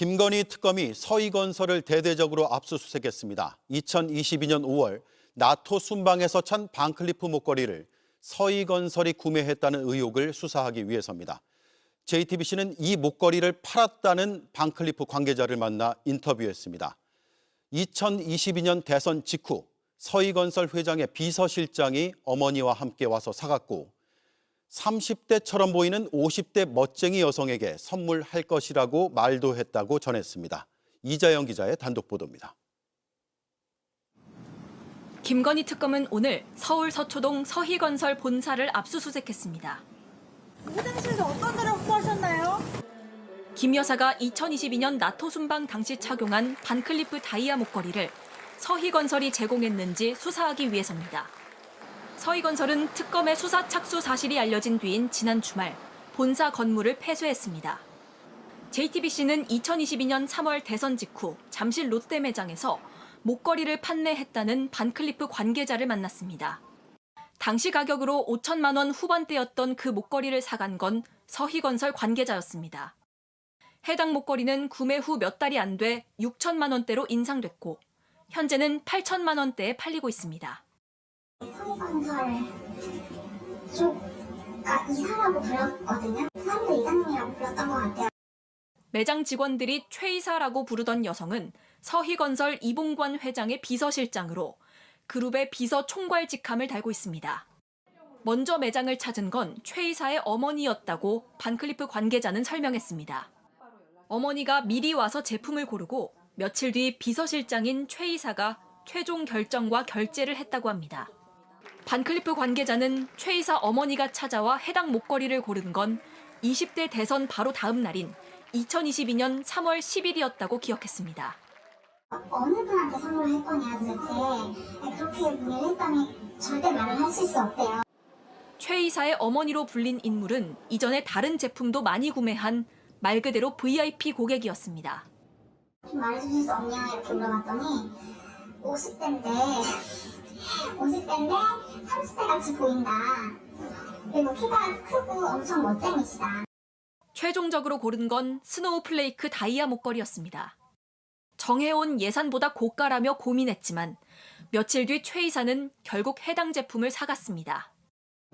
김건희 특검이 서희건설을 대대적으로 압수수색했습니다. 2022년 5월 나토 순방에서 찬 반클리프 목걸이를 서희건설이 구매했다는 의혹을 수사하기 위해서입니다. JTBC는 이 목걸이를 팔았다는 반클리프 관계자를 만나 인터뷰했습니다. 2022년 대선 직후 서희건설 회장의 비서실장이 어머니와 함께 와서 사갔고 30대처럼 보이는 50대 멋쟁이 여성에게 선물할 것이라고 말도 했다고 전했습니다. 이자영 기자의 단독 보도입니다. 김건희 특검은 오늘 서울 서초동 서희건설 본사를 압수수색했습니다. 화장실에서 어떤 거를 확보하셨나요? 김 여사가 2022년 나토 순방 당시 착용한 반클리프 다이아 목걸이를 서희건설이 제공했는지 수사하기 위해서입니다. 서희건설은 특검의 수사 착수 사실이 알려진 뒤인 지난 주말 본사 건물을 폐쇄했습니다. JTBC는 2022년 3월 대선 직후 잠실 롯데 매장에서 목걸이를 판매했다는 반클리프 관계자를 만났습니다. 당시 가격으로 5천만 원 후반대였던 그 목걸이를 사간 건 서희건설 관계자였습니다. 해당 목걸이는 구매 후 몇 달이 안 돼 6천만 원대로 인상됐고 현재는 8천만 원대에 팔리고 있습니다. 서희건설 쪽가 이사라고 불렀거든요. 사람들 이사님이라고 불렀던 것 같아요. 매장 직원들이 최 이사라고 부르던 여성은 서희건설 이봉관 회장의 비서실장으로 그룹의 비서 총괄 직함을 달고 있습니다. 먼저 매장을 찾은 건 최 이사의 어머니였다고 반클리프 관계자는 설명했습니다. 어머니가 미리 와서 제품을 고르고 며칠 뒤 비서실장인 최 이사가 최종 결정과 결제를 했다고 합니다. 반클리프 관계자는 최 이사 어머니가 찾아와 해당 목걸이를 고른 건 20대 대선 바로 다음 날인 2022년 3월 10일이었다고 기억했습니다. 어느 분한테 선물을 할 거냐 도대체. 그렇게 문의를 했더니 절대 말을 하실 수 없대요. 최 이사의 어머니로 불린 인물은 이전에 다른 제품도 많이 구매한 말 그대로 VIP 고객이었습니다. 좀 말해주실 수 없냐 이렇게 물어봤더니 50대인데 30대 같이 보인다. 그리고 키가 크고 엄청 멋쟁이시다. 최종적으로 고른 건 스노우플레이크 다이아 목걸이였습니다. 정해온 예산보다 고가라며 고민했지만 며칠 뒤 최 이사는 결국 해당 제품을 사갔습니다.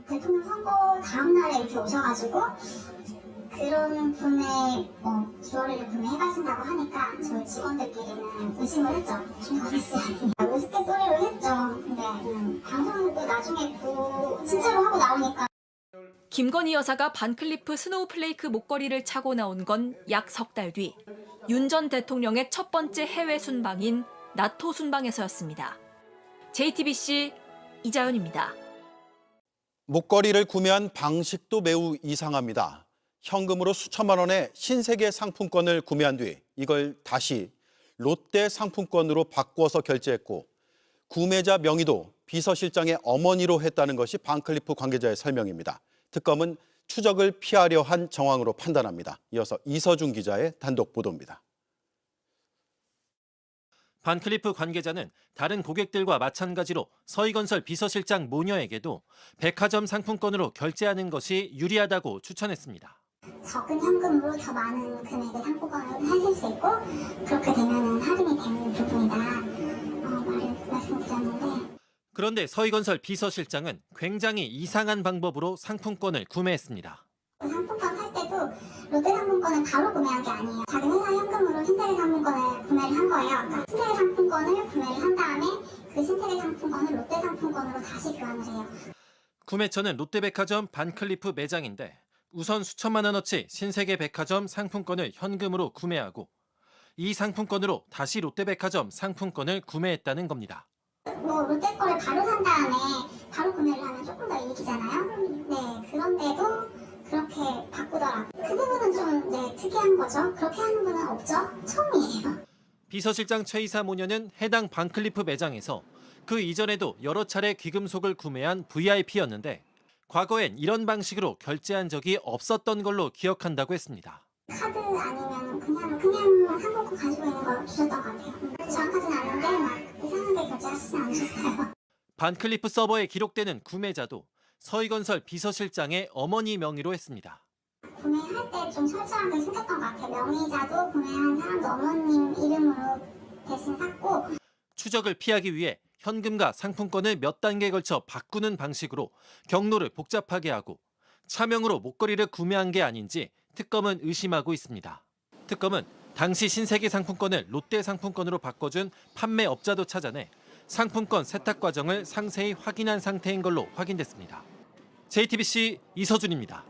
대통령 선거 다음 날에 이렇게 오셔가지고 그런 분의 주얼리를 구매해가신다고 하니까 저희 직원들끼리는 의심을 했죠. 중국이스 우스갯소리로 했죠. 근데 방송도 나중에 진짜로 하고 나오니까. 김건희 여사가 반클리프 스노우플레이크 목걸이를 차고 나온 건 약 석 달 뒤 윤 전 대통령의 첫 번째 해외 순방인 나토 순방에서였습니다. JTBC 이자연입니다. 목걸이를 구매한 방식도 매우 이상합니다. 현금으로 수천만 원의 신세계 상품권을 구매한 뒤 이걸 다시 롯데 상품권으로 바꿔서 결제했고 구매자 명의도 비서실장의 어머니로 했다는 것이 반클리프 관계자의 설명입니다. 특검은 추적을 피하려 한 정황으로 판단합니다. 이어서 이서준 기자의 단독 보도입니다. 반클리프 관계자는 다른 고객들과 마찬가지로 서희건설 비서실장 모녀에게도 백화점 상품권으로 결제하는 것이 유리하다고 추천했습니다. 적은 현금으로 더 많은 금액의 상품권을 사실 수 있고 그렇게 되면 할인이 되는 부분이다 말씀드렸는데 그런데 서희건설 비서실장은 굉장히 이상한 방법으로 상품권을 구매했습니다. 상품권 살 때도 롯데 상품권을 바로 구매한 게 아니에요. 자기 회사 현금으로 신세계 상품권을 구매를 한 거예요. 그러니까 신세계 상품권을 구매를 한 다음에 그 신세계 상품권을 롯데 상품권으로 다시 교환을 해요. 구매처는 롯데백화점 반클리프 매장인데 우선 수천만 원어치 신세계 백화점 상품권을 현금으로 구매하고 이 상품권으로 다시 롯데백화점 상품권을 구매했다는 겁니다. 롯데 거를 바로 산 다음에 바로 구매를 하면 조금 더 이익이잖아요. 네, 그런데도 그렇게 바꾸더라고요. 그 부분은 좀 특이한 거죠. 그렇게 하는 분은 없죠. 처음이에요. 비서실장 최 이사 모녀는 해당 반클리프 매장에서 그 이전에도 여러 차례 귀금속을 구매한 VIP였는데 과거엔 이런 방식으로 결제한 적이 없었던 걸로 기억한다고 했습니다. 카드 아니면 그냥 상품권 가지고 있는 걸 주셨던 것 같아요. 정확하진 않은데 막 이상하게 결제하시진 않으셨어요. 반클리프 서버에 기록되는 구매자도 서희건설 비서실장의 어머니 명의로 했습니다. 구매할 때 좀 철저하게 숨겼던 것 같아요. 명의자도 구매한 사람도 어머님 이름으로 대신 샀고. 추적을 피하기 위해 현금과 상품권을 몇 단계에 걸쳐 바꾸는 방식으로 경로를 복잡하게 하고 차명으로 목걸이를 구매한 게 아닌지 특검은 의심하고 있습니다. 특검은 당시 신세계 상품권을 롯데 상품권으로 바꿔준 판매업자도 찾아내 상품권 세탁 과정을 상세히 확인한 상태인 걸로 확인됐습니다. JTBC 이서준입니다.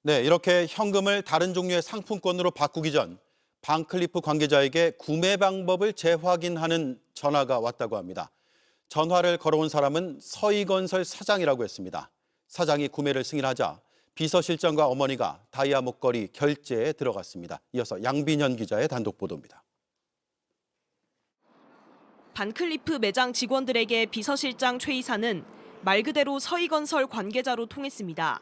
네, 이렇게 현금을 다른 종류의 상품권으로 바꾸기 전 반클리프 관계자에게 구매 방법을 재확인하는 전화가 왔다고 합니다. 전화를 걸어온 사람은 서희건설 사장이라고 했습니다. 사장이 구매를 승인하자 비서실장과 어머니가 다이아 목걸이 결제에 들어갔습니다. 이어서 양빈현 기자의 단독 보도입니다. 반클리프 매장 직원들에게 비서실장 최 이사는 말 그대로 서희건설 관계자로 통했습니다.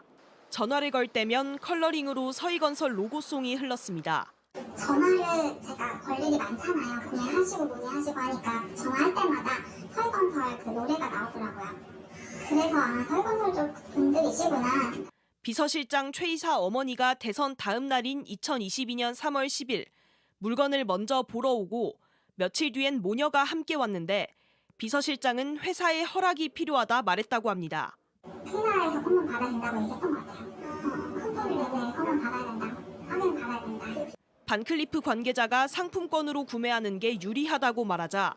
전화를 걸 때면 컬러링으로 서희건설 로고송이 흘렀습니다. 전화를 제가 걸 일이 많잖아요. 구매하시고 문의하시고 하니까 전화할 때마다 서희건설 그 노래가 나오더라고요. 그래서 서희건설 쪽 분들이시구나. 비서실장 최 이사 어머니가 대선 다음 날인 2022년 3월 10일 물건을 먼저 보러 오고 며칠 뒤엔 모녀가 함께 왔는데 비서실장은 회사의 허락이 필요하다 말했다고 합니다. 회사에서 컴온 받아야 된다고 얘기했던 것 같아요. 큰 소리 내고 컴온 받아야 된다고. 확인 받아야 된다. 반클리프 관계자가 상품권으로 구매하는 게 유리하다고 말하자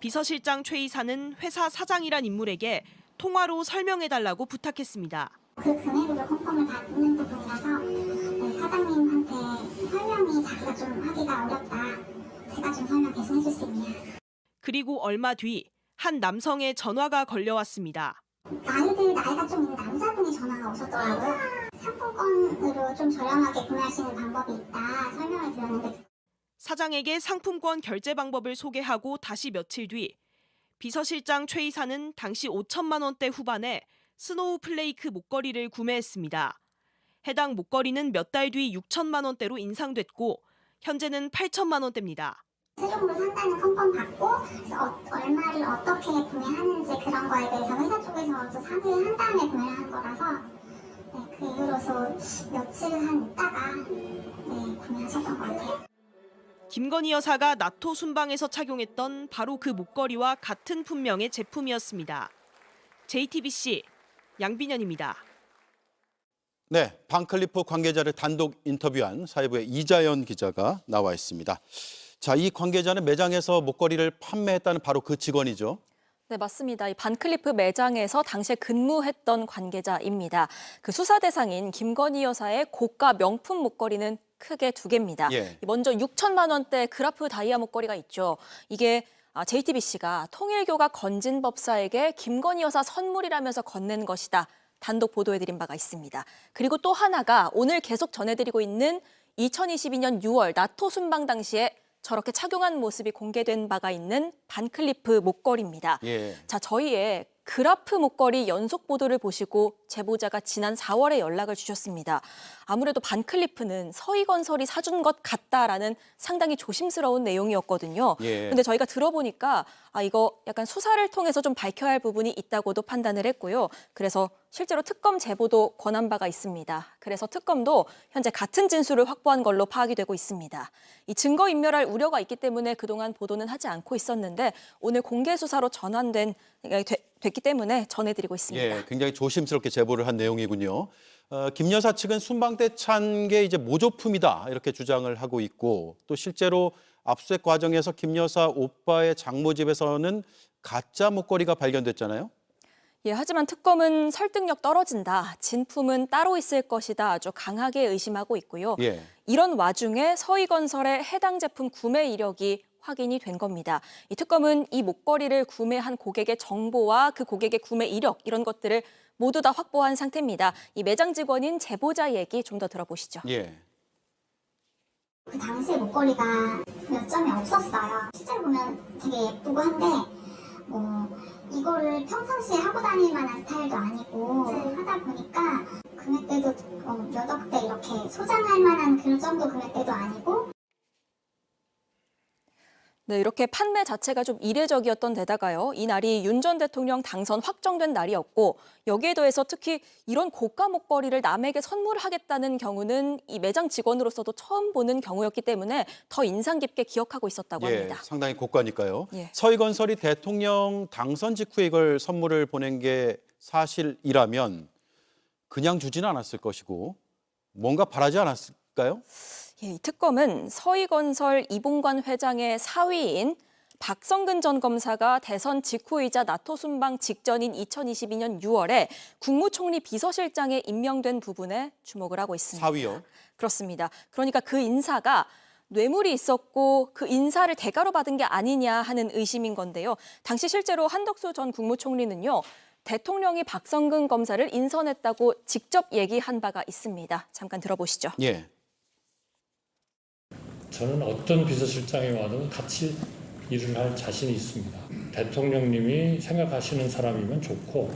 비서실장 최 이사는 회사 사장이란 인물에게 통화로 설명해달라고 부탁했습니다. 그 금액으로 컴펌을 받는 부분이라서 사장님한테 설명이 자기가 좀 하기가 어렵다. 제가 좀 설명 대신 해줄 수 있냐. 그리고 얼마 뒤 한 남성의 전화가 걸려왔습니다. 나이가 좀 있는 남자분이 전화가 오셨더라고요. 상품권으로 좀 저렴하게 구매할 수 있는 방법이 있다 설명을 드렸는데 사장에게 상품권 결제 방법을 소개하고 다시 며칠 뒤 비서실장 최 이사는 당시 5천만 원대 후반에 스노우 플레이크 목걸이를 구매했습니다. 해당 목걸이는 몇 달 뒤 6천만 원대로 인상됐고 현재는 8천만 원대입니다. 최종으로 산다는 컨펌 받고 얼마를 어떻게 구매하는지 그런 거에 대해서 회사 쪽에서 상의를 한 다음에 구매를 한 거라서 그 이후로서 며칠 있다가 구매하셨던 것 같아요. 김건희 여사가 나토 순방에서 착용했던 바로 그 목걸이와 같은 품명의 제품이었습니다. JTBC 양빈현입니다. 네, 반클리프 관계자를 단독 인터뷰한 사회부의 이자연 기자가 나와 있습니다. 자, 이 관계자는 매장에서 목걸이를 판매했다는 바로 그 직원이죠. 네, 맞습니다. 이 반클리프 매장에서 당시에 근무했던 관계자입니다. 그 수사 대상인 김건희 여사의 고가 명품 목걸이는 크게 두 개입니다. 예. 먼저 6천만 원대 그라프 다이아 목걸이가 있죠. 이게 JTBC가 통일교가 건진 법사에게 김건희 여사 선물이라면서 건넨 것이다. 단독 보도해드린 바가 있습니다. 그리고 또 하나가 오늘 계속 전해드리고 있는 2022년 6월 나토 순방 당시에 저렇게 착용한 모습이 공개된 바가 있는 반클리프 목걸이입니다. 예. 자, 저희의 그라프 목걸이 연속 보도를 보시고 제보자가 지난 4월에 연락을 주셨습니다. 아무래도 반클리프는 서희건설이 사준 것 같다라는 상당히 조심스러운 내용이었거든요. 예. 근데 저희가 들어보니까 이거 약간 수사를 통해서 좀 밝혀야 할 부분이 있다고도 판단을 했고요. 그래서 실제로 특검 제보도 권한 바가 있습니다. 그래서 특검도 현재 같은 진술을 확보한 걸로 파악이 되고 있습니다. 이 증거인멸할 우려가 있기 때문에 그동안 보도는 하지 않고 있었는데 오늘 공개 수사로 됐기 때문에 전해드리고 있습니다. 예, 굉장히 조심스럽게 제보를 한 내용이군요. 김 여사 측은 순방 때 찬 게 이제 모조품이다 이렇게 주장을 하고 있고 또 실제로 압수수색 과정에서 김 여사 오빠의 장모집에서는 가짜 목걸이가 발견됐잖아요. 예, 하지만 특검은 설득력 떨어진다, 진품은 따로 있을 것이다 아주 강하게 의심하고 있고요. 예. 이런 와중에 서희건설의 해당 제품 구매 이력이 확인이 된 겁니다. 이 특검은 이 목걸이를 구매한 고객의 정보와 그 고객의 구매 이력 이런 것들을 모두 다 확보한 상태입니다. 이 매장 직원인 제보자 얘기 좀 더 들어보시죠. 예. 그 당시에 목걸이가 몇 점이 없었어요. 실제로 보면 되게 예쁘고 한데 이거를 평상시에 하고 다닐 만한 스타일도 아니고 하다 보니까 금액대도 몇억 대 이렇게 소장할 만한 그 정도 금액대도 아니고. 네, 이렇게 판매 자체가 좀 이례적이었던 데다가요. 이 날이 윤 전 대통령 당선 확정된 날이었고 여기에 더해서 특히 이런 고가 목걸이를 남에게 선물하겠다는 경우는 이 매장 직원으로서도 처음 보는 경우였기 때문에 더 인상 깊게 기억하고 있었다고 합니다. 상당히 고가니까요. 예. 서희건설이 대통령 당선 직후에 이걸 선물을 보낸 게 사실이라면 그냥 주지는 않았을 것이고 뭔가 바라지 않았을까요? 이 특검은 서희건설 이봉관 회장의 사위인 박성근 전 검사가 대선 직후이자 나토 순방 직전인 2022년 6월에 국무총리 비서실장에 임명된 부분에 주목을 하고 있습니다. 사위요? 그렇습니다. 그러니까 그 인사가 뇌물이 있었고 그 인사를 대가로 받은 게 아니냐 하는 의심인 건데요. 당시 실제로 한덕수 전 국무총리는요. 대통령이 박성근 검사를 인선했다고 직접 얘기한 바가 있습니다. 잠깐 들어보시죠. 예. 저는 어떤 비서실장이 와도 같이 일을 할 자신이 있습니다. 대통령님이 생각하시는 사람이면 좋고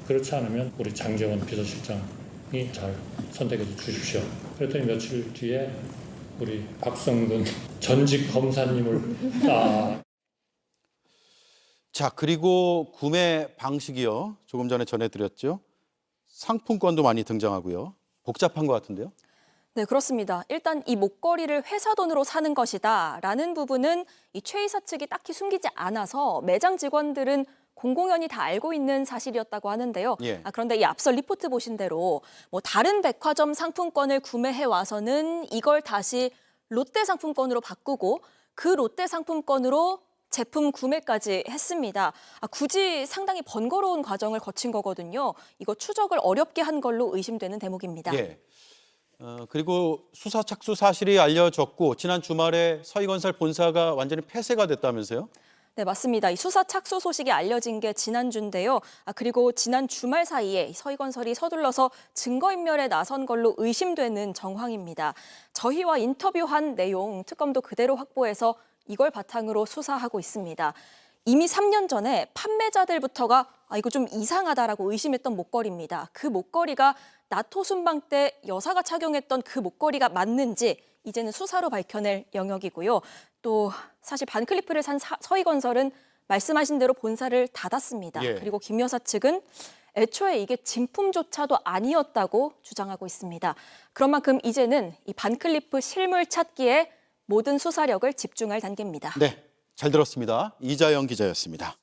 그렇지 않으면 우리 장제원 비서실장이 잘 선택해 주십시오. 그랬더니 며칠 뒤에 우리 박성근 전직 검사님을 자, 그리고 구매 방식이요. 조금 전에 전해드렸죠. 상품권도 많이 등장하고요. 복잡한 것 같은데요. 네, 그렇습니다. 일단 이 목걸이를 회사 돈으로 사는 것이다라는 부분은 이 최 이사 측이 딱히 숨기지 않아서 매장 직원들은 공공연히 다 알고 있는 사실이었다고 하는데요. 예. 그런데 이 앞서 리포트 보신 대로 뭐 다른 백화점 상품권을 구매해 와서는 이걸 다시 롯데 상품권으로 바꾸고 그 롯데 상품권으로 제품 구매까지 했습니다. 굳이 상당히 번거로운 과정을 거친 거거든요. 이거 추적을 어렵게 한 걸로 의심되는 대목입니다. 예. 그리고 수사 착수 사실이 알려졌고 지난 주말에 서희건설 본사가 완전히 폐쇄가 됐다면서요? 네, 맞습니다. 이 수사 착수 소식이 알려진 게 지난주인데요. 그리고 지난 주말 사이에 서희건설이 서둘러서 증거인멸에 나선 걸로 의심되는 정황입니다. 저희와 인터뷰한 내용 특검도 그대로 확보해서 이걸 바탕으로 수사하고 있습니다. 이미 3년 전에 판매자들부터가 이거 좀 이상하다라고 의심했던 목걸이입니다. 그 목걸이가 나토 순방 때 여사가 착용했던 그 목걸이가 맞는지 이제는 수사로 밝혀낼 영역이고요. 또 사실 반클리프를 산 서희건설은 말씀하신 대로 본사를 닫았습니다. 예. 그리고 김 여사 측은 애초에 이게 진품조차도 아니었다고 주장하고 있습니다. 그런 만큼 이제는 이 반클리프 실물 찾기에 모든 수사력을 집중할 단계입니다. 네, 잘 들었습니다. 이자영 기자였습니다.